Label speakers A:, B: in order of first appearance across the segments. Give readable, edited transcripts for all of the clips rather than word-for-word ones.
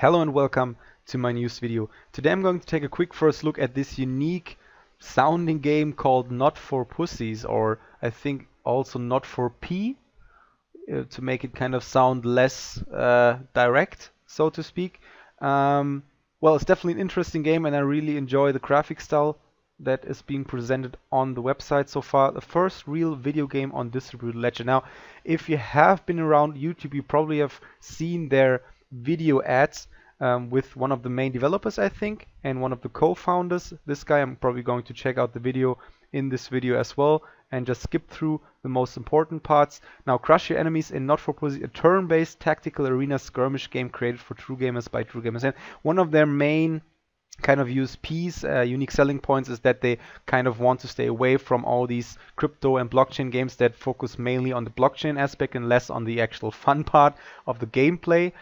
A: Hello and welcome to my news video. Today I'm going to take a quick first look at this unique sounding game called Not For Pussies, or I think also Not For P, to make it kind of sound less direct, so to speak. Well, it's definitely an interesting game and I really enjoy the graphic style that is being presented on the website so far. The first real video game on distributed ledger. Now, if you have been around YouTube, you probably have seen their video ads with one of the main developers, I think, and one of the co-founders. This guy, I'm probably going to check out the video in this video as well and just skip through the most important parts. Now, crush your enemies in Not For Pussies, a turn-based tactical arena skirmish game created for true gamers by true gamers. And one of their main kind of USPs, unique selling points, is that they kind of want to stay away from all these crypto and blockchain games that focus mainly on the blockchain aspect and less on the actual fun part of the gameplay,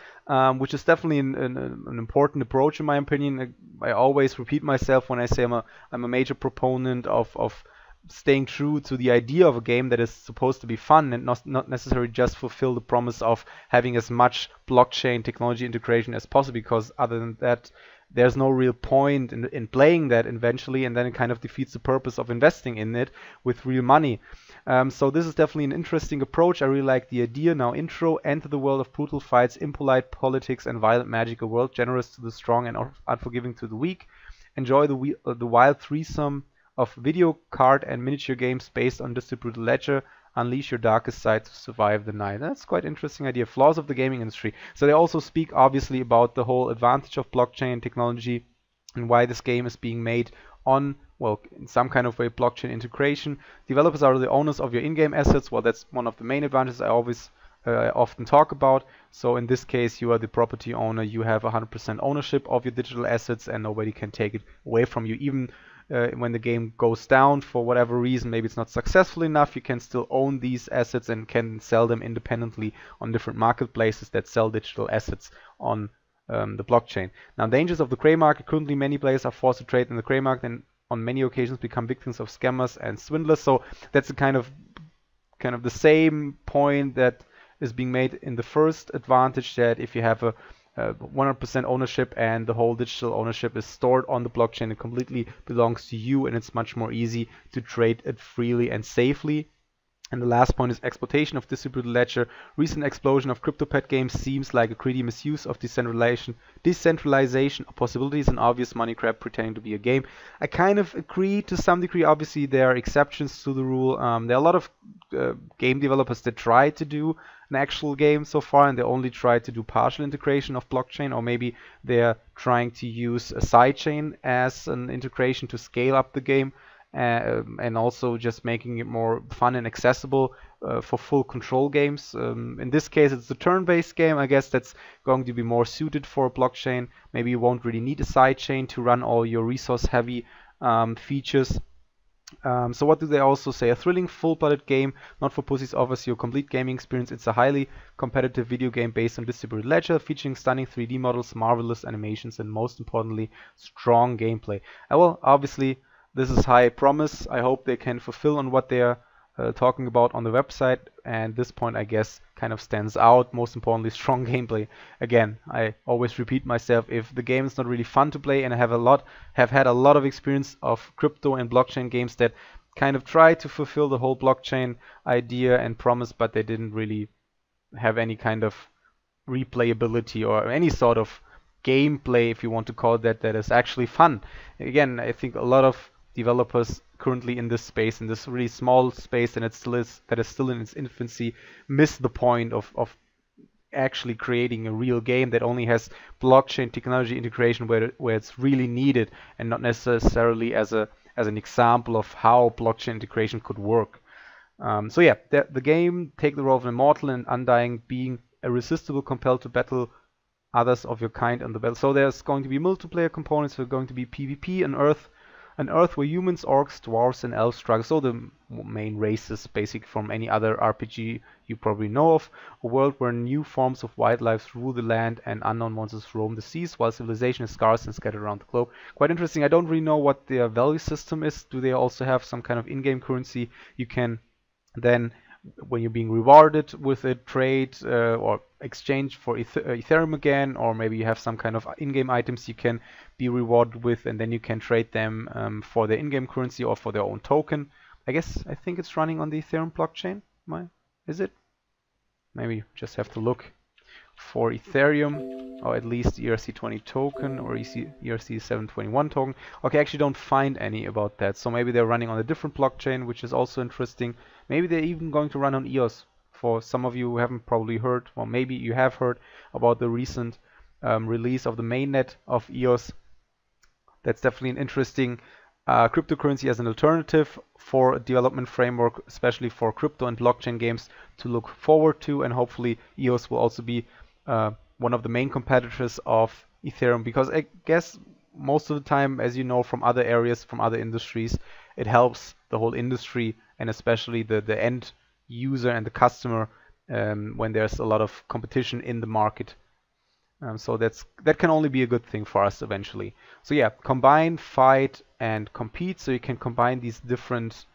A: which is definitely an important approach in my opinion. I always repeat myself when I say I'm a major proponent of staying true to the idea of a game that is supposed to be fun and not necessarily just fulfill the promise of having as much blockchain technology integration as possible, because other than that there's no real point in playing that eventually, and then it kind of defeats the purpose of investing in it with real money. So this is definitely an interesting approach. I really like the idea. Now, intro: enter the world of brutal fights, impolite politics and violent magic, a world generous to the strong and unforgiving to the weak. Enjoy the wild threesome of video, card and miniature games based on distributed ledger. Unleash your darkest side to survive the night. That's quite interesting idea. Flaws of the gaming industry. So they also speak obviously about the whole advantage of blockchain technology and why this game is being made on, well, in some kind of way, blockchain integration. Developers are the owners of your in-game assets. Well, that's one of the main advantages I often talk about. So in this case, you are the property owner. You have 100% ownership of your digital assets and nobody can take it away from you. Even when the game goes down for whatever reason, maybe it's not successful enough, you can still own these assets and can sell them independently on different marketplaces that sell digital assets on the blockchain. Now, dangers of the gray market. Currently, many players are forced to trade in the gray market and on many occasions become victims of scammers and swindlers. So that's a kind of the same point that is being made in the first advantage, that if you have a 100% ownership and the whole digital ownership is stored on the blockchain, it completely belongs to you and it's much more easy to trade it freely and safely. And the last point is exploitation of distributed ledger. Recent explosion of CryptoPad games seems like a greedy misuse of decentralization of possibilities and obvious money grab pretending to be a game. I kind of agree to some degree. Obviously, there are exceptions to the rule. There are a lot of game developers that try to do an actual game so far, and they only try to do partial integration of blockchain, or maybe they're trying to use a sidechain as an integration to scale up the game. And also just making it more fun and accessible for full control games. In this case, it's a turn-based game. I guess that's going to be more suited for blockchain. Maybe you won't really need a sidechain to run all your resource-heavy features. So what do they also say? A thrilling, full-blooded game. Not For Pussies offers you a complete gaming experience. It's a highly competitive video game based on distributed ledger, featuring stunning 3D models, marvelous animations, and most importantly, strong gameplay. Well, obviously, this is high promise. I hope they can fulfill on what they're talking about on the website, and this point, I guess, kind of stands out. Most importantly, strong gameplay. Again, I always repeat myself, if the game is not really fun to play, and I have had a lot of experience of crypto and blockchain games that kind of try to fulfill the whole blockchain idea and promise, but they didn't really have any kind of replayability or any sort of gameplay, if you want to call it that is actually fun. Again, I think a lot of developers currently in this space, in this really small space, and that is still in its infancy, miss the point of actually creating a real game that only has blockchain technology integration where it's really needed, and not necessarily as an example of how blockchain integration could work. So yeah, the game take the role of an immortal and undying being, irresistible, compelled to battle others of your kind on the battle. So there's going to be multiplayer components. There's going to be PvP, an Earth where humans, orcs, dwarves, and elves struggle. So the main races, basically from any other RPG you probably know of. A world where new forms of wildlife rule the land and unknown monsters roam the seas, while civilization is scarce and scattered around the globe. Quite interesting. I don't really know what their value system is. Do they also have some kind of in-game currency you can then when you're being rewarded with a trade or exchange for Ethereum again, or maybe you have some kind of in-game items you can be rewarded with, and then you can trade them for their in-game currency or for their own token. I think it's running on the Ethereum blockchain. Is it? Maybe just have to look for Ethereum, or at least ERC20 token or ERC721 token. Okay, I actually don't find any about that. So maybe they're running on a different blockchain, which is also interesting. Maybe they're even going to run on EOS. For some of you who haven't probably heard, well, maybe you have heard about the recent release of the mainnet of EOS. That's definitely an interesting cryptocurrency as an alternative for a development framework, especially for crypto and blockchain games to look forward to. And hopefully EOS will also be one of the main competitors of Ethereum, because I guess most of the time, as you know from other areas, from other industries, it helps the whole industry and especially the end user and the customer when there's a lot of competition in the market. So that can only be a good thing for us eventually. So yeah, combine, fight, and compete. So you can combine these different,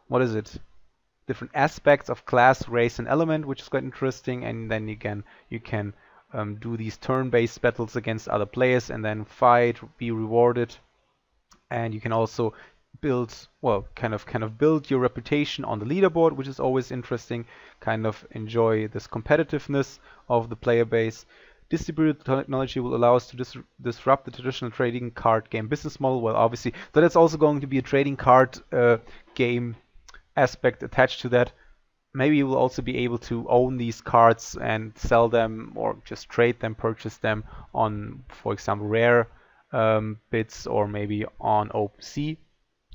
A: different aspects of class, race, and element, which is quite interesting. And then again, you can do these turn-based battles against other players, and then fight, be rewarded. And you can also build, well, kind of build your reputation on the leaderboard, which is always interesting. Kind of enjoy this competitiveness of the player base. Distributed technology will allow us to disrupt the traditional trading card game business model. Well, obviously, so that's also going to be a trading card game aspect attached to that. Maybe you will also be able to own these cards and sell them, or just trade them, purchase them on, for example, rare bits, or maybe on OpenSea.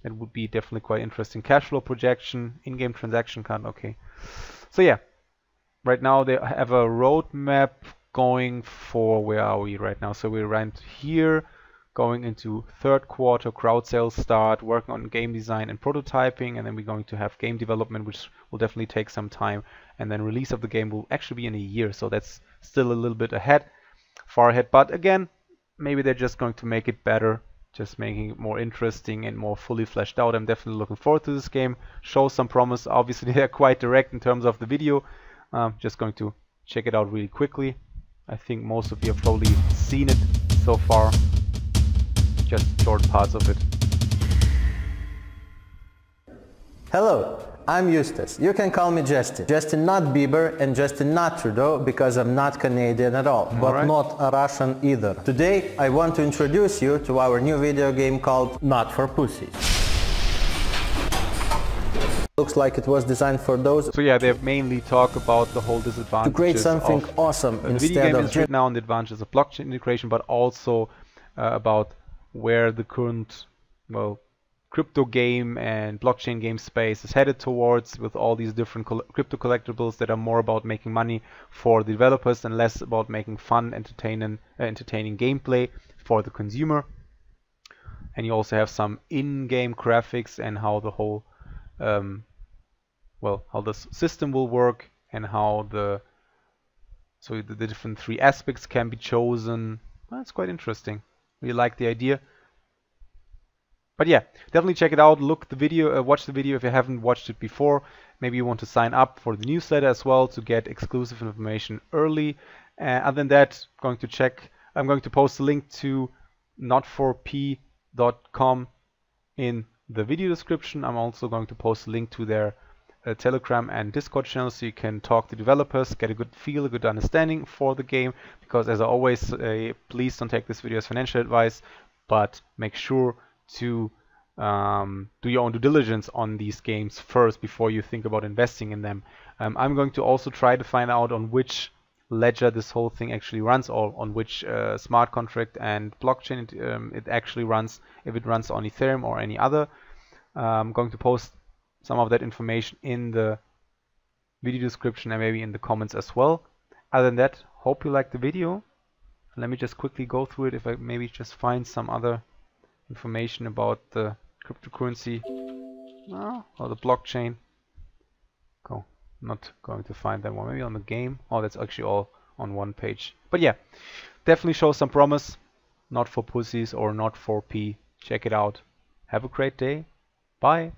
A: It would be definitely quite interesting. Cash flow projection, in-game transaction card. Okay, so yeah, right now they have a roadmap going for, where are we right now? So we're right here, going into third quarter, crowd sales start, working on game design and prototyping, and then we're going to have game development, which will definitely take some time, and then release of the game will actually be in a year, so that's still a little bit ahead, far ahead. But again, maybe they're just going to make it better, just making it more interesting and more fully fleshed out. I'm definitely looking forward to this game. Shows some promise. Obviously they're quite direct in terms of the video. Just going to check it out really quickly. I think most of you have probably seen it so far, just short parts of it.
B: Hello, I'm Eustace. You can call me Justin. Justin not Bieber and Justin not Trudeau, because I'm not Canadian at all, but not a Russian either. Today I want to introduce you to our new video game called Not For Pussies. Looks like it was designed for those.
A: So yeah, they mainly talk about the whole disadvantages
B: to create something awesome
A: the video game is right now, and the advantages of blockchain integration, but also about where the current, well, crypto game and blockchain game space is headed towards, with all these different crypto collectibles that are more about making money for the developers and less about making fun, entertaining gameplay for the consumer. And you also have some in-game graphics and how the whole how the system will work, and how the different three aspects can be chosen. Well, it's quite interesting. We like the idea. But yeah, definitely check it out. Look the video, watch the video if you haven't watched it before. Maybe you want to sign up for the newsletter as well to get exclusive information early. Other than that, I'm going to post a link to notforp.com in the video description. I'm also going to post a link to their Telegram and Discord channel, so you can talk to developers, get a good feel, a good understanding for the game. Because as I always say, please don't take this video as financial advice, but make sure to do your own due diligence on these games first before you think about investing in them. I'm going to also try to find out on which ledger this whole thing actually runs, or on which smart contract and blockchain it actually runs, if it runs on Ethereum or any other. I'm going to post some of that information in the video description and maybe in the comments as well. Other than that, hope you liked the video. Let me just quickly go through it, if I maybe just find some other information about the cryptocurrency or the blockchain. Not going to find that one. Maybe on the game. Oh, that's actually all on one page. But yeah, definitely shows some promise. Not For Pussies or Not For P. Check it out. Have a great day. Bye.